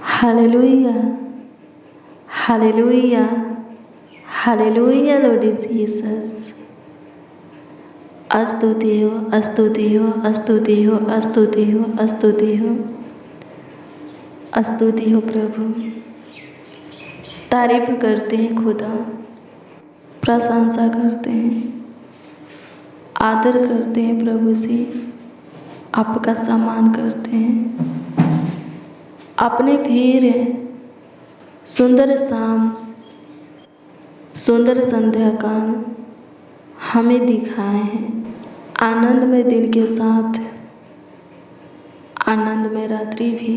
Hallelujah, hallelujah, hallelujah Lord Jesus. स्तुति हो, स्तुति हो, स्तुति हो, स्तुति हो, स्तुति हो, स्तुति हो प्रभु। तारीफ करते हैं खुदा, प्रशंसा करते हैं, आदर करते हैं प्रभु जी, आपका सम्मान करते हैं। अपने फिर सुंदर शाम, सुंदर संध्या काल हमें दिखाए हैं। आनंदमय दिन के साथ आनंदमय रात्रि भी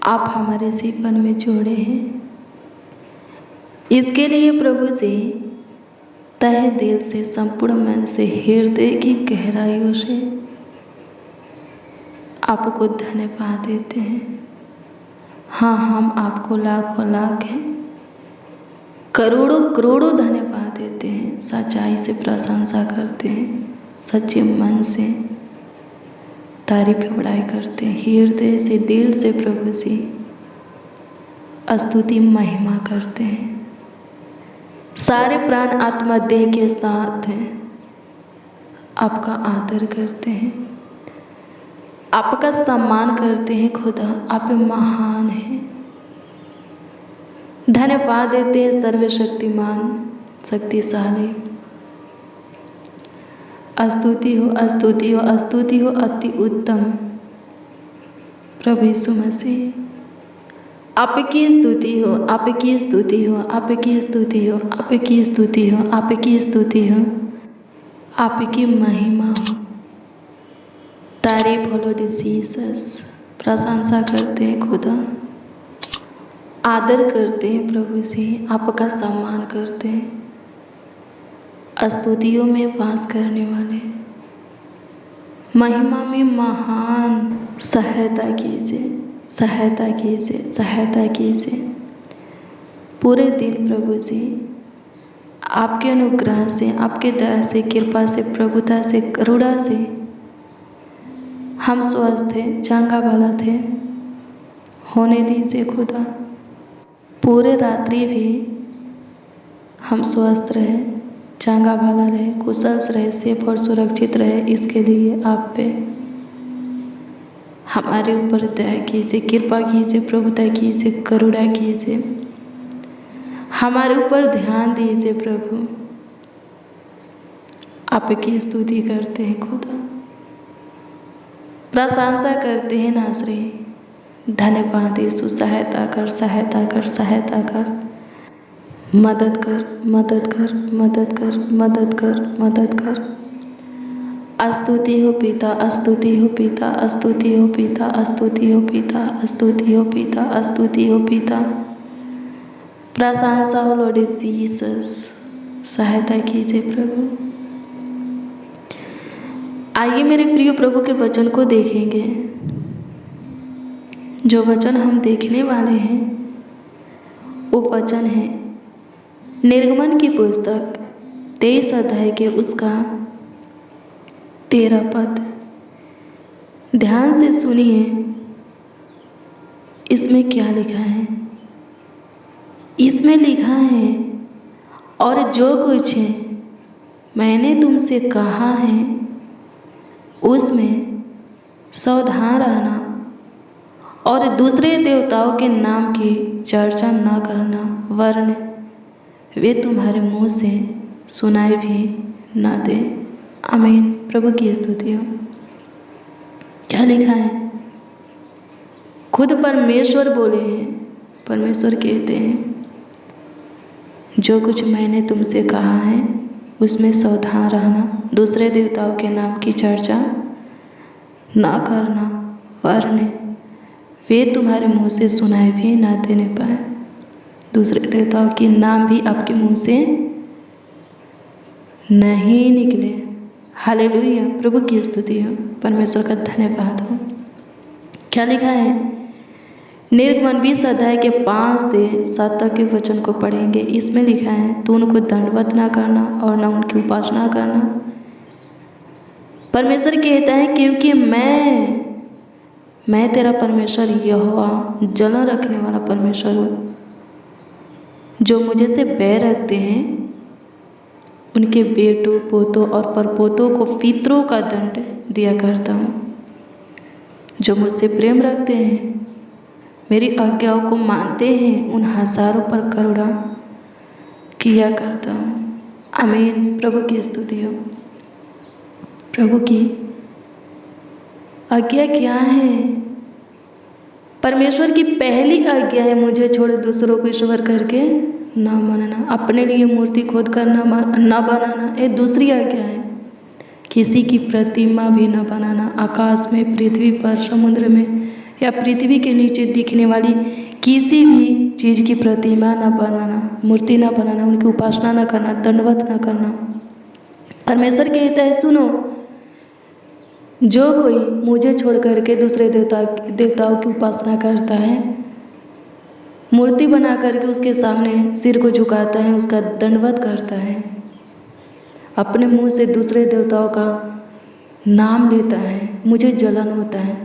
आप हमारे जीवन में जोड़े हैं। इसके लिए प्रभु जी तहे दिल से, संपूर्ण मन से, हृदय की गहराइयों से आपको धन्यवाद देते हैं। हाँ, हम आपको लाखों लाख हैं, करोड़ों करोड़ों धन्यवाद देते हैं। सच्चाई से प्रशंसा करते हैं, सच्चे मन से तारीफ बड़ाई करते हैं, हृदय से, दिल से प्रभु जी स्तुति महिमा करते हैं। सारे प्राण आत्मा देह के साथ हैं, आपका आदर करते हैं, आपका सम्मान करते हैं। खुदा आप महान हैं। धन्यवाद देते हैं सर्वशक्तिमान, शक्तिशाली। स्तुति हो, स्तुति हो, स्तुति हो अति उत्तम प्रभु यीशु मसीह। आपकी स्तुति हो, आपकी स्तुति हो, आपकी स्तुति हो, आपकी स्तुति हो, आपकी स्तुति हो, आपकी महिमा हो। तारीफ हो लॉर्ड जीसस। प्रशंसा करते हैं खुदा, आदर करते हैं प्रभु जी, आपका सम्मान करते हैं। स्तुतियों में वास करने वाले, महिमा में महान सहायता कीजिए, सहायता कीजिए, सहायता कीजिए। पूरे दिन प्रभु जी आपके अनुग्रह से, आपके दया से, कृपा से, प्रभुता से, करुणा से हम स्वस्थ थे, चंगा भला थे, होने दीजिए खुदा। पूरे रात्रि भी हम स्वस्थ रहे, चंगा भला रहे, कुशल रहे, सेफ और सुरक्षित रहे। इसके लिए आप पे हमारे ऊपर दया कीजिए, कृपा कीजिए, प्रभुता कीजिए, करुणा कीजिए, हमारे ऊपर ध्यान दीजिए प्रभु। आपकी स्तुति करते हैं खुदा, प्रशंसा करते हैं नासरी। धन्यवाद यीशु। सहायता कर, सहायता कर, सहायता कर, मदद कर, मदद कर, मदद कर, मदद कर, मदद कर। स्तुति हो पिता, स्तुति हो पिता, स्तुति हो पिता, स्तुति हो पिता, स्तुति हो पिता, स्तुति हो पिता। प्रशंसा हो लॉर्ड जीसस। सहायता कीजिए प्रभु। आइए मेरे प्रिय प्रभु के वचन को देखेंगे। जो वचन हम देखने वाले हैं वो वचन है निर्गमन की पुस्तक 23 अध्याय के उसका 13 पद। ध्यान से सुनिए, इसमें क्या लिखा है। इसमें लिखा है, और जो कुछ मैंने तुमसे कहा है उसमें सावधान रहना और दूसरे देवताओं के नाम की चर्चा न करना, वरन वे तुम्हारे मुंह से सुनाई भी न दे। आमीन। प्रभु की स्तुति हो। क्या लिखा है? खुद परमेश्वर बोले हैं। परमेश्वर कहते हैं, जो कुछ मैंने तुमसे कहा है उसमें सावधान रहना, दूसरे देवताओं के नाम की चर्चा ना करना, वरन वे तुम्हारे मुंह से सुनाई भी ना देने पाए। दूसरे देवताओं के नाम भी आपके मुंह से नहीं निकले। हालेलुया। प्रभु की स्तुति हो, परमेश्वर का धन्यवाद हो। क्या लिखा है? निर्गमन 20 अध्याय के 5 से 7 तक के वचन को पढ़ेंगे। इसमें लिखा है, तू उनको दंडवत ना करना और ना उनकी उपासना करना। परमेश्वर कहता है, क्योंकि मैं तेरा परमेश्वर यहोवा जलन रखने वाला परमेश्वर हूँ। जो मुझे से बैर रखते हैं उनके बेटों, पोतों और परपोतों को पितरों का दंड दिया करता हूँ। जो मुझसे प्रेम रखते हैं, मेरी आज्ञाओं को मानते हैं, उन हजारों पर करुणा किया करता हूँ। आमीन। प्रभु की स्तुति हो। प्रभु की आज्ञा क्या है? परमेश्वर की पहली आज्ञा है, मुझे छोड़ दूसरों को ईश्वर करके ना मानना, अपने लिए मूर्ति खोद कर ना बनाना। ये दूसरी आज्ञा है। किसी की प्रतिमा भी ना बनाना। आकाश में, पृथ्वी पर, समुद्र में या पृथ्वी के नीचे दिखने वाली किसी भी चीज़ की प्रतिमा ना बनाना, मूर्ति ना बनाना, उनकी उपासना ना करना, दंडवत ना करना। परमेश्वर कहता है, सुनो, जो कोई मुझे छोड़ करके दूसरे देवताओं की उपासना करता है, मूर्ति बना करके उसके सामने सिर को झुकाता है, उसका दंडवत करता है, अपने मुंह से दूसरे देवताओं का नाम लेता है, मुझे जलन होता है।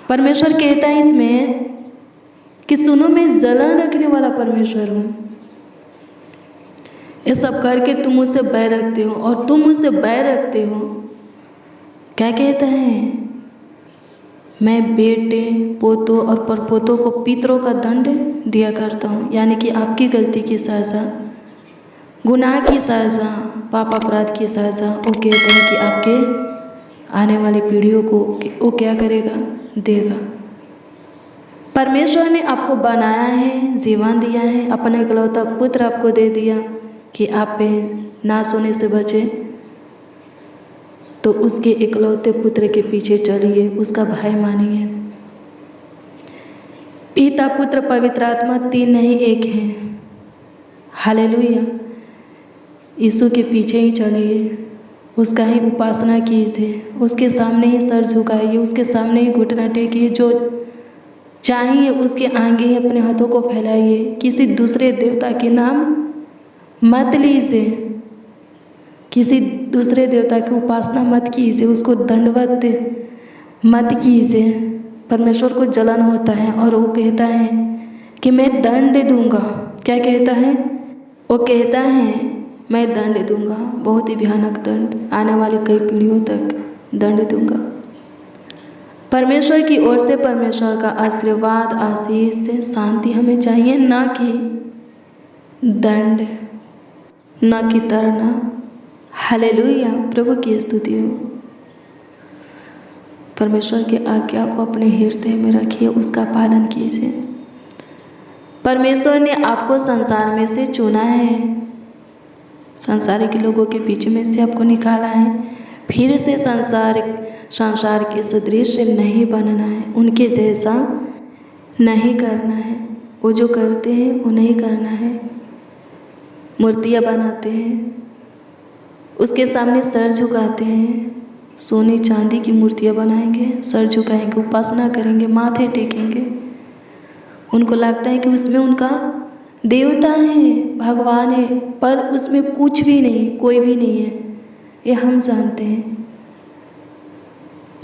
परमेश्वर कहता है इसमें कि सुनो, मैं जलन रखने वाला परमेश्वर हूँ। ये सब करके तुम मुझसे बैर रखते हो, और तुम मुझसे बैर रखते हो। क्या कहता है? मैं बेटे, पोतों और परपोतों को पितरों का दंड दिया करता हूँ। यानी कि आपकी गलती की सज़ा, गुनाह की सज़ा, पाप अपराध की सज़ा वो कहते हैं कि आपके आने वाली पीढ़ियों को वो क्या करेगा? देगा। परमेश्वर ने आपको बनाया है, जीवन दिया है, अपना इकलौता पुत्र आपको दे दिया कि आप पे नाश होने से बचे। तो उसके इकलौते पुत्र के पीछे चलिए, उसका भाई मानिए। पिता, पुत्र, पवित्र आत्मा तीन नहीं एक हैं। हालेलुया। यीशु के पीछे ही चलिए, उसका ही उपासना कीजिए, उसके सामने ही सर झुकाइए, उसके सामने ही घुटना टेकिए। जो चाहिए उसके आगे ही अपने हाथों को फैलाइए। किसी दूसरे देवता के नाम मत लीजिए, किसी दूसरे देवता की उपासना मत कीजिए, उसको दंडवत मत कीजिए। परमेश्वर को जलन होता है और वो कहता है कि मैं दंड दूंगा। क्या कहता है? वो कहता है मैं दंड दूंगा, बहुत ही भयानक दंड, आने वाली कई पीढ़ियों तक दंड दूंगा। परमेश्वर की ओर से परमेश्वर का आशीर्वाद, आशीष, शांति हमें चाहिए, ना कि दंड, ना कि तरना। हालेलुया। प्रभु की स्तुति हो। परमेश्वर की आज्ञा को अपने हृदय में रखिए, उसका पालन कीजिए। परमेश्वर ने आपको संसार में से चुना है, संसारिक लोगों के बीच में से आपको निकाला है। फिर से संसार के सदृश नहीं बनना है, उनके जैसा नहीं करना है। वो जो करते हैं वो नहीं करना है। मूर्तियाँ बनाते हैं, उसके सामने सर झुकाते हैं, सोने चांदी की मूर्तियाँ बनाएंगे, सर झुकाएंगे, उपासना करेंगे, माथे टेकेंगे। उनको लगता है कि उसमें उनका देवता है, भगवान है, पर उसमें कुछ भी नहीं, कोई भी नहीं है। ये हम जानते हैं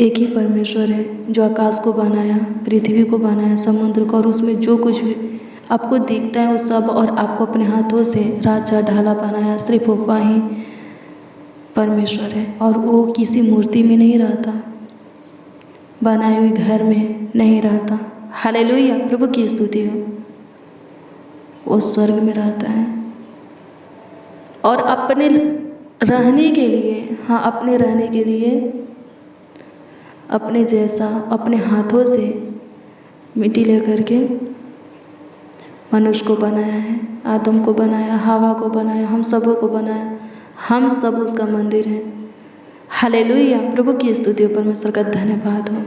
एक ही परमेश्वर है जो आकाश को बनाया, पृथ्वी को बनाया, समुद्र को, और उसमें जो कुछ भी आपको दिखता है वो सब, और आपको अपने हाथों से राजा ढाला बनाया। सिर्फ वो ही परमेश्वर है, और वो किसी मूर्ति में नहीं रहता, बनाए हुए घर में नहीं रहता। हालेलुया। प्रभु की स्तुति हो। वो स्वर्ग में रहता है, और अपने रहने के लिए, हाँ, अपने रहने के लिए अपने जैसा अपने हाथों से मिट्टी लेकर के मनुष्य को बनाया है, आदम को बनाया, हवा को बनाया, हम सबों को बनाया। हम सब उसका मंदिर है। हालेलुया। प्रभु की स्तुति हो। परमेश्वर का धन्यवाद हो।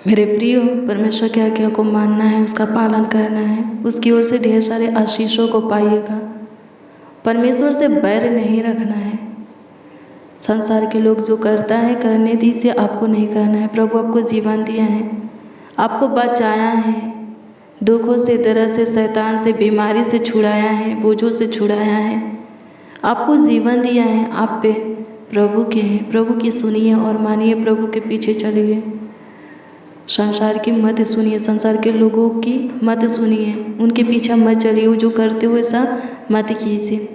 मेरे प्रियो, परमेश्वर की आज्ञा को मानना है, उसका पालन करना है, उसकी ओर से ढेर सारे आशीषों को पाइएगा। परमेश्वर से बैर नहीं रखना है। संसार के लोग जो करता है करने दीजिए, आपको नहीं करना है। प्रभु आपको जीवन दिया है, आपको बचाया है, दुखों से, दर्द से, शैतान से, बीमारी से छुड़ाया है, बोझों से छुड़ाया है, आपको जीवन दिया है। आप पे प्रभु के हैं। प्रभु की सुनिए और मानिए, प्रभु के पीछे चलिए। संसार की मत सुनिए, संसार के लोगों की मत सुनिए, उनके पीछे मत चलिए, वो जो करते हो ऐसा मत कीजिए।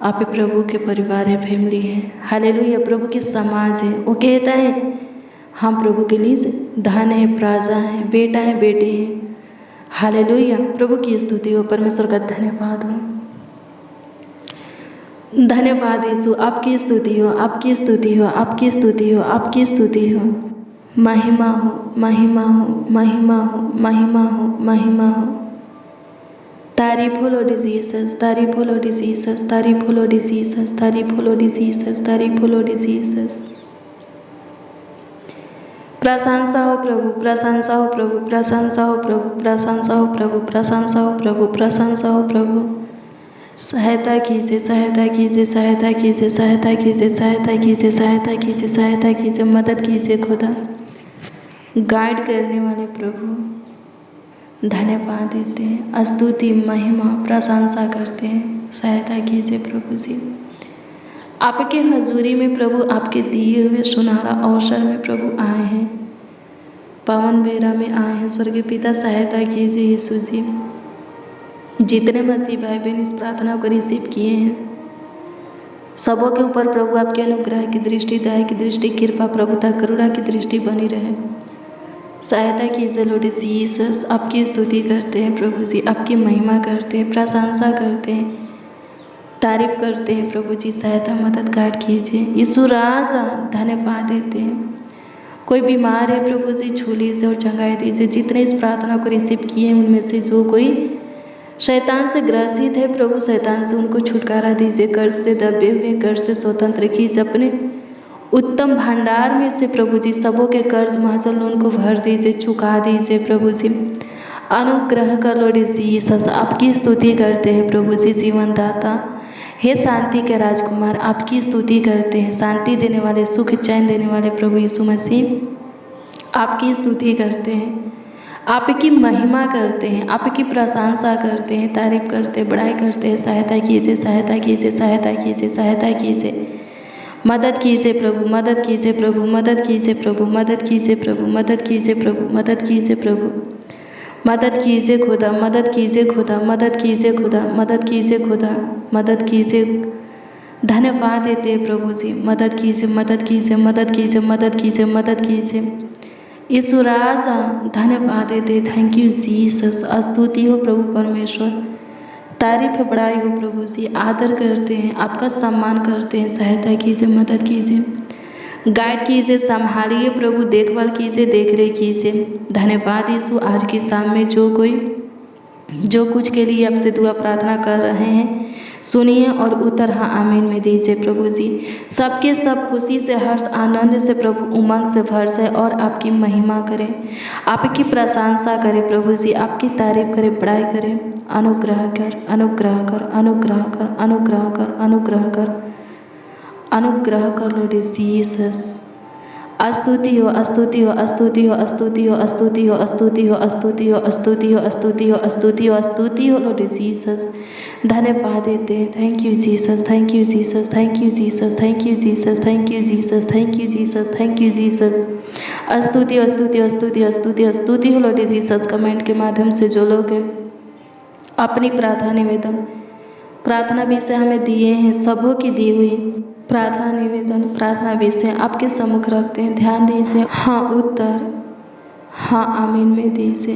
आप प्रभु के परिवार है, फैमिली है, हालेलुया, प्रभु के समाज है। वो कहता है हम प्रभु के लिए धन है, प्राजा है, बेटा है, बेटी है, हालेलुया। प्रभु की स्तुति हो, परमेश्वर का धन्यवाद हो, धन्यवाद यीशु, आपकी स्तुति हो, आपकी स्तुति हो, आपकी स्तुति हो, आपकी स्तुति हो, महिमा हो, महिमा हो, महिमा हो, महिमा हो, महिमा हो। तारीफ हो लॉर्ड जीसस, तारीफ हो लॉर्ड जीसस, तारीफ हो लॉर्ड जीसस, तारीफ हो लॉर्ड जीसस, तारीफ हो लॉर्ड जीसस। प्रशंसा हो प्रभु, प्रशंसा हो प्रभु, प्रशंसा हो प्रभु, प्रशंसा हो प्रभु, प्रशंसा हो प्रभु, प्रशंसा हो प्रभु। सहायता कीजिए, सहायता कीजिए, सहायता कीजिए, सहायता कीजिए, सहायता कीजिए, सहायता कीजिए, सहायता कीजिए, मदद कीजिए खुदा। गाइड करने वाले प्रभु धन्यवाद देते हैं, स्तुति महिमा प्रशंसा करते हैं। सहायता कीजिए प्रभु जी, आपके हजूरी में प्रभु, आपके दिए हुए सुनहरा अवसर में प्रभु आए हैं, पावन बेरा में आए हैं। स्वर्गीय पिता सहायता कीजिए यीशु जी, जितने मसीह भाई बहन इस प्रार्थना को रिसीव किए हैं सबों के ऊपर प्रभु आपके अनुग्रह की दृष्टि, दया की दृष्टि, कृपा प्रभुता करुणा की दृष्टि बनी रहे। सहायता कीजिए लॉर्ड जीसस, आपकी स्तुति करते हैं प्रभु जी, आपकी महिमा करते हैं, प्रशंसा करते हैं, तारीफ करते हैं प्रभु जी। सहायता मदद गाइड कीजिए यीशु राजा, धन्यवाद देते हैं। कोई बीमार है प्रभु जी, छू लीजिए और चंगाई दीजिए। जितने इस प्रार्थना को रिसीव किए हैं उनमें से जो कोई शैतान से ग्रसित है प्रभु, शैतान से उनको छुटकारा दीजिए, कर्ज से दबे हुए कर्ज से स्वतंत्र कीजिए। अपने उत्तम भंडार में से प्रभु जी सबों के कर्ज महाजन उनको भर दीजिए, चुका दीजिए प्रभु जी। अनुग्रह कर लॉर्ड जीसस, आपकी स्तुति करते हैं प्रभु जी। जीवन दाता हे शांति के राजकुमार, आपकी स्तुति करते हैं। शांति देने वाले, सुख चैन देने वाले प्रभु यीशु मसीह, आपकी स्तुति करते हैं, आपकी महिमा करते हैं, आपकी प्रशंसा करते हैं, तारीफ करते हैं, बड़ाई करते हैं। सहायता कीजिए, सहायता कीजिए, सहायता कीजिए, सहायता कीजिए, मदद कीजिए प्रभु, मदद कीजिए प्रभु, मदद कीजिए प्रभु, मदद कीजिए प्रभु, मदद कीजिए प्रभु, मदद कीजिए प्रभु, मदद कीजिए खुदा, मदद कीजिए खुदा, मदद कीजिए खुदा, मदद कीजिए खुदा, मदद कीजिए। धन्यवाद देते हैं प्रभु जी, मदद कीजिए, मदद कीजिए, मदद कीजिए, मदद कीजिए, मदद कीजिए यीशु राजा, धन्यवाद देते। थैंक यू जीसस, स्तुति हो प्रभु परमेश्वर, तारीफ बड़ाई हो प्रभु जी। आदर करते हैं, आपका सम्मान करते हैं। सहायता कीजिए, मदद कीजिए, गाइड कीजिए, संभालिए प्रभु, देखभाल कीजिए, देख रेख कीजिए। धन्यवाद यीशु, आज की शाम में जो कुछ के लिए आपसे दुआ प्रार्थना कर रहे हैं सुनिए और उत्तर हाँ आमीन में दीजिए प्रभु जी। सबके सब खुशी से, हर्ष आनंद से प्रभु, उमंग से भर जाए और आपकी महिमा करें, आपकी प्रशंसा करें प्रभु जी, आपकी तारीफ करें, बड़ाई करें। अनुग्रह कर, अनुग्रह कर, अनुग्रह कर, अनुग्रह कर, अनुग्रह कर, अनुग्रह कर लॉर्ड जीसस। स्तुति हो, स्तुति हो, स्तुति हो, स्तुति हो, स्तुति हो, स्तुति हो, स्तुति हो, स्तुति हो, स्तुति हो, स्तुति हो, स्तुति हो लॉर्ड जीसस। धन्यवाद देते हैं। Thank you Jesus, thank you Jesus, thank you Jesus, thank you Jesus, thank you Jesus, thank you Jesus, thank you Jesus. स्तुति, स्तुति, स्तुति, स्तुति, स्तुति हो लॉर्ड जीसस। कमेंट के माध्यम से जो लोग अपनी प्रार्थना निवेदन, प्रार्थना विषय हमें दिए हैं, सबों की दी हुई प्रार्थना निवेदन, प्रार्थना विषय आपके सम्मुख रखते हैं। ध्यान दीजिए, हाँ उत्तर, हाँ आमीन में दीजिए।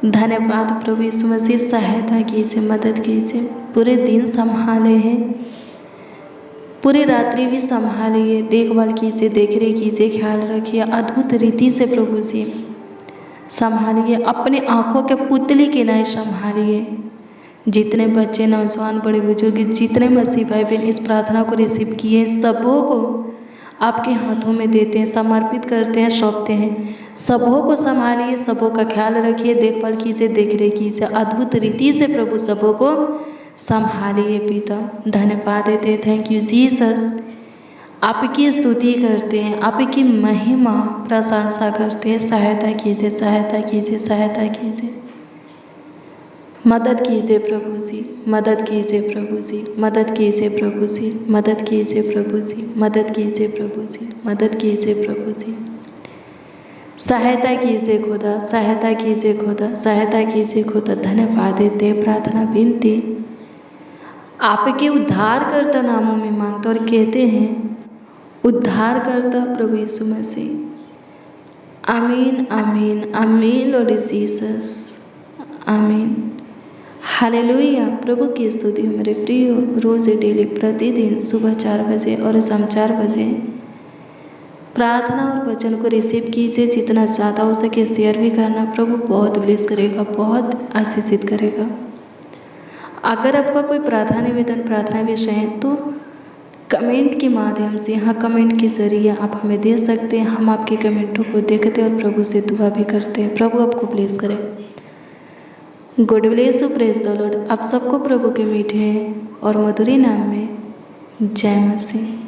धन्यवाद प्रभु यीशु मसीह, सहायता कीजिए, मदद कीजिए। पूरे दिन संभाले हैं, पूरी रात्रि भी संभालिए, देखभाल कीजिए, देख रेख कीजिए, ख्याल रखिए। अद्भुत रीति से प्रभु जी संभालिए, अपने आँखों के पुतली के नहीं संभालिए। जितने बच्चे, नौजवान, बड़े बुजुर्ग, जितने मसीह भाई बहन इस प्रार्थना को रिसीव किए, सबों को आपके हाथों में देते हैं, समर्पित करते हैं, सौंपते हैं। सबों को संभालिए, सबों का ख्याल रखिए, देखभाल कीजिए, देख रेख कीजिए। अद्भुत रीति से प्रभु सबों को संभालिए पिता। धन्यवाद देते हैं। थैंक यू जीसस, आपकी स्तुति करते हैं, आपकी महिमा प्रशंसा करते हैं। सहायता कीजिए, सहायता कीजिए, सहायता कीजिए, मदद कीजिए प्रभु जी, मदद कीजिए प्रभु जी, मदद कीजिए प्रभु जी, मदद कीजिए प्रभु जी, मदद कीजिए प्रभु जी, मदद कीजिए प्रभु जी। सहायता कीजिए खुदा, सहायता कीजिए खुदा, सहायता कीजिए खुदा। धन्यवाद देते हैं, प्रार्थना विनती आपके उद्धारकर्ता नामों में मांगते और कहते हैं, उद्धारकर्ता प्रभु यीशु मसीह। आमीन आमीन आमीन लॉर्ड जीसस, आमीन। हालेलुया। प्रभु की स्तुति हो मेरे प्रियो। रोज़ डेली प्रतिदिन सुबह 4 बजे और शाम 4 बजे प्रार्थना और वचन को रिसीव कीजिए। जितना ज़्यादा हो सके शेयर भी करना। प्रभु बहुत ब्लेस करेगा, बहुत आशीषित करेगा। अगर आपका कोई प्रार्थना निवेदन, प्रार्थना विषय है तो कमेंट के माध्यम से, यहाँ कमेंट के ज़रिए आप हमें दे सकते हैं। हम आपके कमेंटों को देखते हैं और प्रभु से दुआ भी करते हैं। प्रभु आपको ब्लेस करे। God bless you, praise the Lord. आप सबको प्रभु के मीठे और मधुरी नाम में जय मसीह।